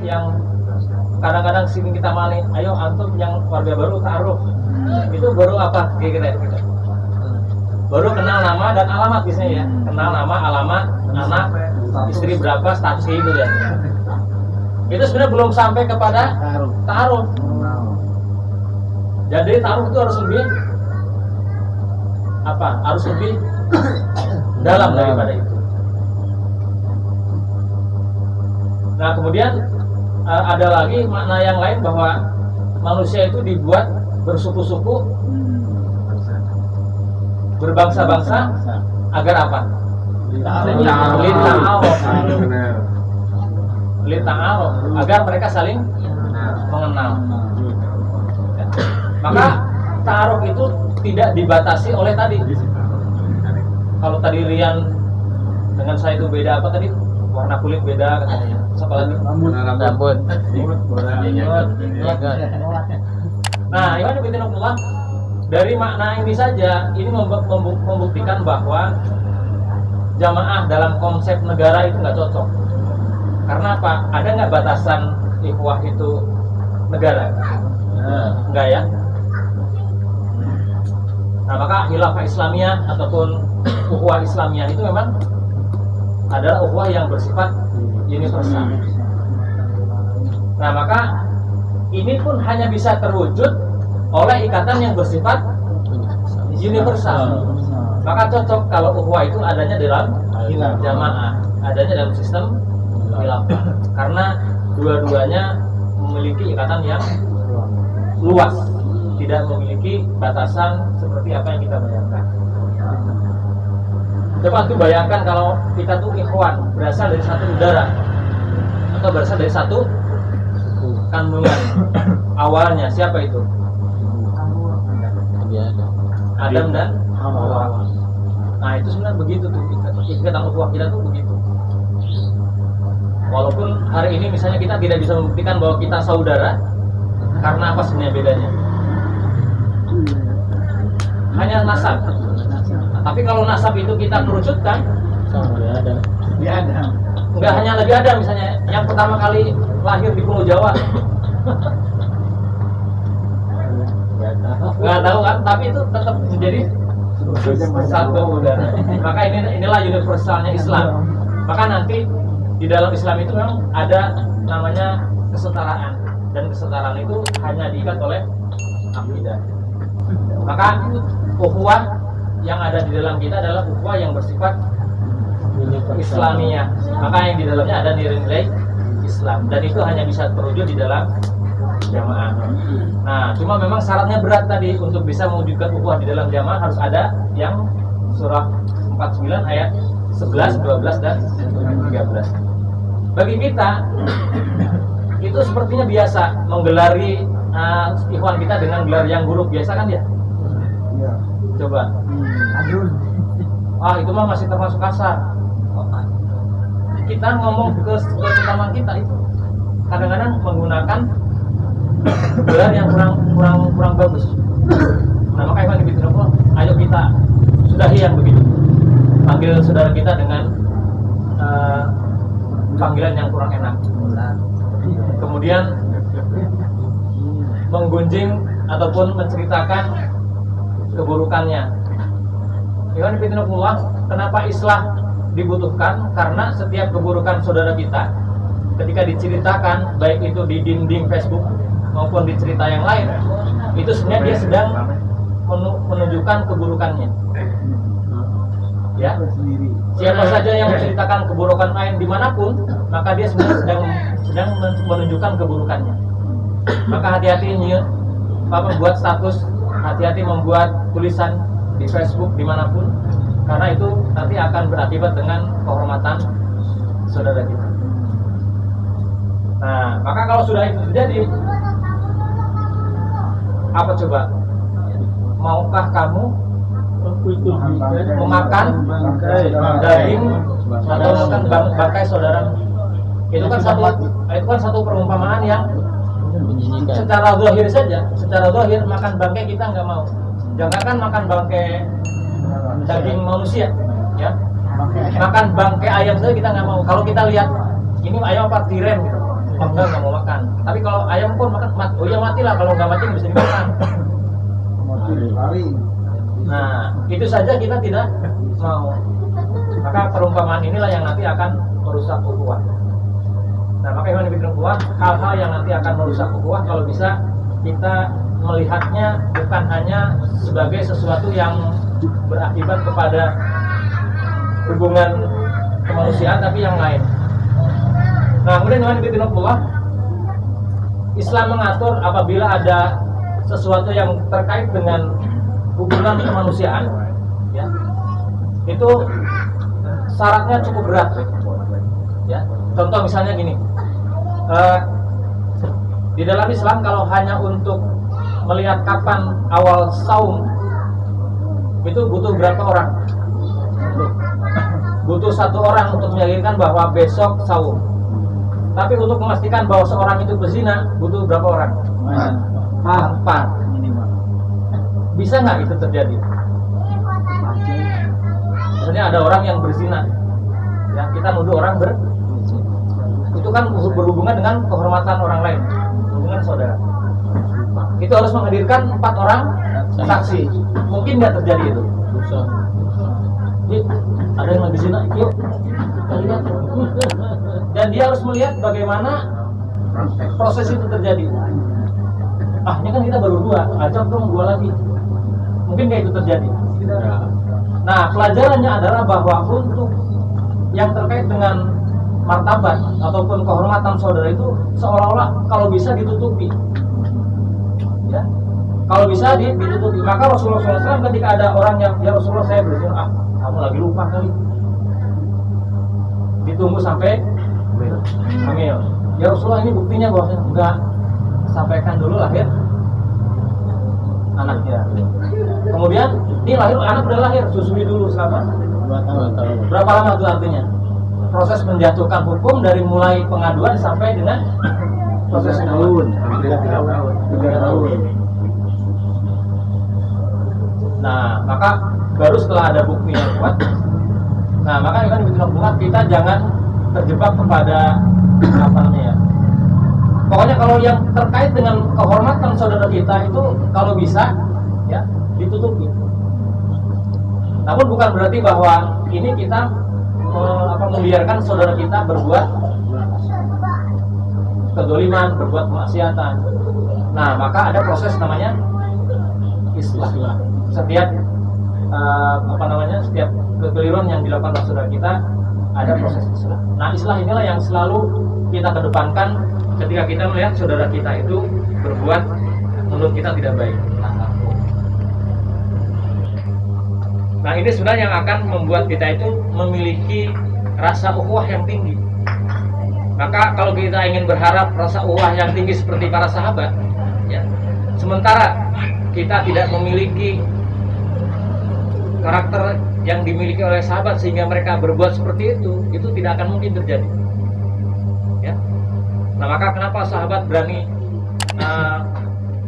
yang kadang-kadang sini kita maling, ayo antum yang warga baru ta'aruf. Itu baru apa kira-kira gitu. Baru kenal nama dan alamat biasanya ya. Kenal nama, alamat, anak, istri berapa, status itu ya. Itu sebenarnya belum sampai kepada ta'aruf. Jadi ta'aruf itu harus lebih apa? Harus lebih dalam daripada itu. Nah, kemudian ada lagi makna yang lain bahwa manusia itu dibuat bersuku-suku, berbangsa-bangsa agar apa? Lita'aruf, agar mereka saling mengenal. Maka ta'aruf itu tidak dibatasi oleh tadi. Kalau tadi Rian dengan saya itu beda apa tadi? Warna kulit beda katanya. Siapa lagi? Rambut. Nah, Iwan Ibn dari makna ini saja ini membuktikan bahwa jamaah dalam konsep negara itu nggak cocok. Karena apa? Ada nggak batasan ikhwah itu negara? Enggak ya. Nah, maka khilafah Islamiyah ataupun ukhuwah Islamiyah itu memang adalah ukhuwah yang bersifat universal. Nah, maka ini pun hanya bisa terwujud oleh ikatan yang bersifat universal. Maka cocok kalau ukhuwah itu adanya dalam jamaah, adanya dalam sistem khilafah. Karena dua-duanya memiliki ikatan yang luas, tidak memiliki batasan seperti apa yang kita bayangkan. Coba tuh bayangkan kalau kita tuh ikhwan berasal dari satu udara atau berasal dari satu kandungan. Awalnya siapa itu? Adam dan Hawa. Nah, itu sebenarnya begitu tuh ikatan ukhuwah kita tuh begitu. Walaupun hari ini misalnya kita tidak bisa membuktikan bahwa kita saudara, karena apa sebenarnya bedanya? Hanya nasab. Tapi kalau nasab itu kita kerucutkan, nggak hanya Nabi Adam misalnya, yang pertama kali lahir di Pulau Jawa, nggak tahu kan? Tapi itu tetap menjadi satu udara. Maka inilah universalnya Islam. Maka nanti di dalam Islam itu memang ada namanya kesetaraan, dan kesetaraan itu hanya diikat oleh akidah. Maka ukhuwah yang ada di dalam kita adalah ukhuwah yang bersifat Islamiyah. Maka yang di dalamnya ada nilai-nilai Islam, dan itu hanya bisa terwujud di dalam jamaah. Nah, cuma memang syaratnya berat tadi. Untuk bisa mewujudkan ukhuwah di dalam jamaah harus ada yang surah 49 ayat 11, 12 dan 13. Bagi kita itu sepertinya biasa menggelari ikhwan kita dengan gelar yang buruk, biasa kan ya? Coba. Itu mah masih termasuk kasar. Kita ngomong ke teman kita itu kadang-kadang menggunakan gelar yang kurang bagus. Nah, maka Ikhwan Fillah, ayo kita sudahi yang begitu. Panggil saudara kita dengan panggilan yang kurang enak. Kemudian menggunjing ataupun menceritakan keburukannya. Ikhwan Fillah, kenapa islah dibutuhkan? Karena setiap keburukan saudara kita ketika diceritakan, baik itu di dinding Facebook maupun di cerita yang lain, itu sebenarnya dia sedang menunjukkan keburukannya. Ya, siapa saja yang menceritakan keburukan lain dimanapun, maka dia sebenarnya sedang menunjukkan keburukannya. Maka hati-hati membuat status, hati-hati membuat tulisan di Facebook dimanapun, karena itu nanti akan berakibat dengan kehormatan saudara kita. Nah, maka kalau sudah itu terjadi, apa coba? Maukah kamu memakan daging atau makan bangkai saudara? Itu kan satu perumpamaan yang secara zahir saja, secara zahir makan bangkai kita nggak mau. Jangankan makan bangkai daging manusia, ya, makan bangkai ayam saja kita nggak mau. Kalau kita lihat ini ayam apa tiren, gitu. enggak mau makan. Tapi kalau ayam pun makan, oh ya matilah, kalau nggak mati nggak bisa dimakan. Nah, itu saja kita tidak mau. Maka perumpamaan inilah yang nanti akan merusak ukhuwah. Nah, maka ikhwan fillah ukhuwah, hal-hal yang nanti akan merusak ukhuwah kalau bisa kita melihatnya bukan hanya sebagai sesuatu yang berakibat kepada hubungan kemanusiaan, tapi yang lain. Nah, kemudian ikhwan fillah ukhuwah, Islam mengatur apabila ada sesuatu yang terkait dengan hubungan kemanusiaan, ya, itu syaratnya cukup berat, ya. Contoh misalnya gini, di dalam Islam kalau hanya untuk melihat kapan awal saum itu butuh berapa orang? Butuh 1 orang untuk meyakinkan bahwa besok saum. Tapi untuk memastikan bahwa seorang itu berzina butuh berapa orang? 4. Bisa nggak itu terjadi? Misalnya ada orang yang berzina, ya, kita nuduh orang itu kan berhubungan dengan kehormatan orang lain, hubungan saudara. Itu harus menghadirkan 4 orang saksi. Mungkin nggak terjadi itu? Ada yang lagi zina, yuk kita lihat. Dan dia harus melihat bagaimana proses itu terjadi. Ini kan kita baru 2, ajak dong 2 lagi. Mungkin nggak itu terjadi. Nah, pelajarannya adalah bahwa untuk yang terkait dengan martabat ataupun kehormatan saudara itu seolah-olah kalau bisa ditutupi, ya, kalau bisa ditutupi. Maka Rasulullah SAW ketika ada orang yang, ya Rasulullah saya berzina, kamu lagi lupa kali, ditunggu sampai hamil. Ya Rasulullah, ini buktinya bahwa enggak, sampaikan dulu lahir anaknya. Kemudian ini lahir, anak udah lahir, susui dulu selama 2 tahun. Berapa lama itu artinya? Proses menjatuhkan hukum dari mulai pengaduan sampai dengan proses tahun. 3 tahun. Nah, maka baru setelah ada bukti yang kuat. Nah, maka kan kita jangan terjebak kepada apa namanya ya. Pokoknya kalau yang terkait dengan kehormatan saudara kita itu kalau bisa, ya, ditutupi. Namun bukan berarti bahwa ini kita membiarkan saudara kita berbuat kedoliman, berbuat kemaksiatan. Nah, maka ada proses namanya islah. Setiap setiap kekeliruan yang dilakukan oleh saudara kita ada proses islah. Nah, islah inilah yang selalu kita kedepankan ketika kita melihat saudara kita itu berbuat menurut kita tidak baik. Nah, ini sebenarnya yang akan membuat kita itu memiliki rasa ukhuwah yang tinggi. Maka kalau kita ingin berharap rasa ukhuwah yang tinggi seperti para sahabat, ya, sementara kita tidak memiliki karakter yang dimiliki oleh sahabat sehingga mereka berbuat seperti itu tidak akan mungkin terjadi. Ya. Nah, maka kenapa sahabat berani?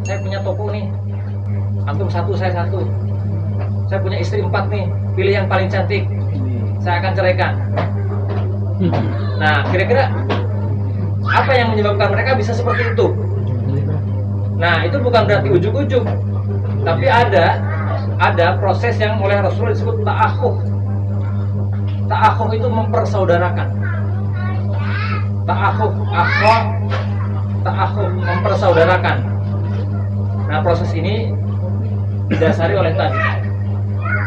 Saya punya toko nih, antum 1, saya 1. Saya punya istri 4 nih, pilih yang paling cantik, saya akan ceraikan. Nah, kira-kira apa yang menyebabkan mereka bisa seperti itu? Nah, itu bukan berarti ujug-ujug, tapi ada proses yang oleh Rasulullah disebut ta'akhuh. Ta'akhuh itu mempersaudarakan. Ta'akhuh mempersaudarakan. Nah, proses ini didasari oleh tadi.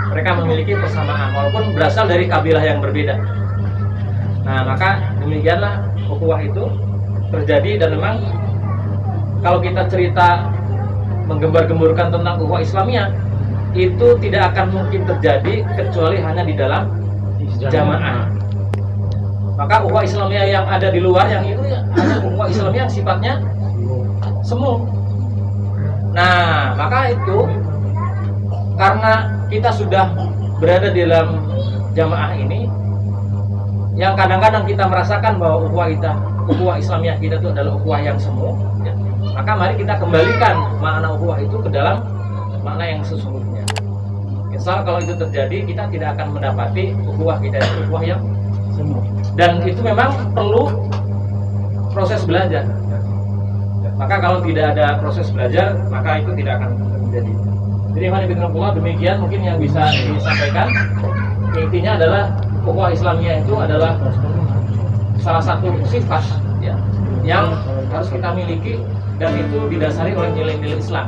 Mereka memiliki persamaan walaupun berasal dari kabilah yang berbeda. Nah, maka demikianlah ukhuwah itu terjadi. Dan memang kalau kita cerita menggembar-gemburkan tentang ukhuwah Islamiyah, itu tidak akan mungkin terjadi kecuali hanya di dalam jamaah. Maka ukhuwah Islamiyah yang ada di luar, yang itu hanya ukhuwah Islamiyah yang sifatnya semu. Nah, maka itu karena kita sudah berada di dalam jamaah ini, yang kadang-kadang kita merasakan bahwa ukhuwah Islamiyah kita itu adalah ukhuwah yang semu, ya. Maka mari kita kembalikan makna ukhuwah itu ke dalam makna yang sesungguhnya. Insya Allah kalau itu terjadi, kita tidak akan mendapati ukhuwah kita itu ukhuwah yang semu. Dan itu memang perlu proses belajar. Maka kalau tidak ada proses belajar, maka itu tidak akan terjadi. Jadi Alhamdulillah, demikian mungkin yang bisa disampaikan. Intinya adalah ukhuwah Islamiyah itu adalah salah satu sifat ya, yang harus kita miliki, dan itu didasari oleh nilai-nilai Islam.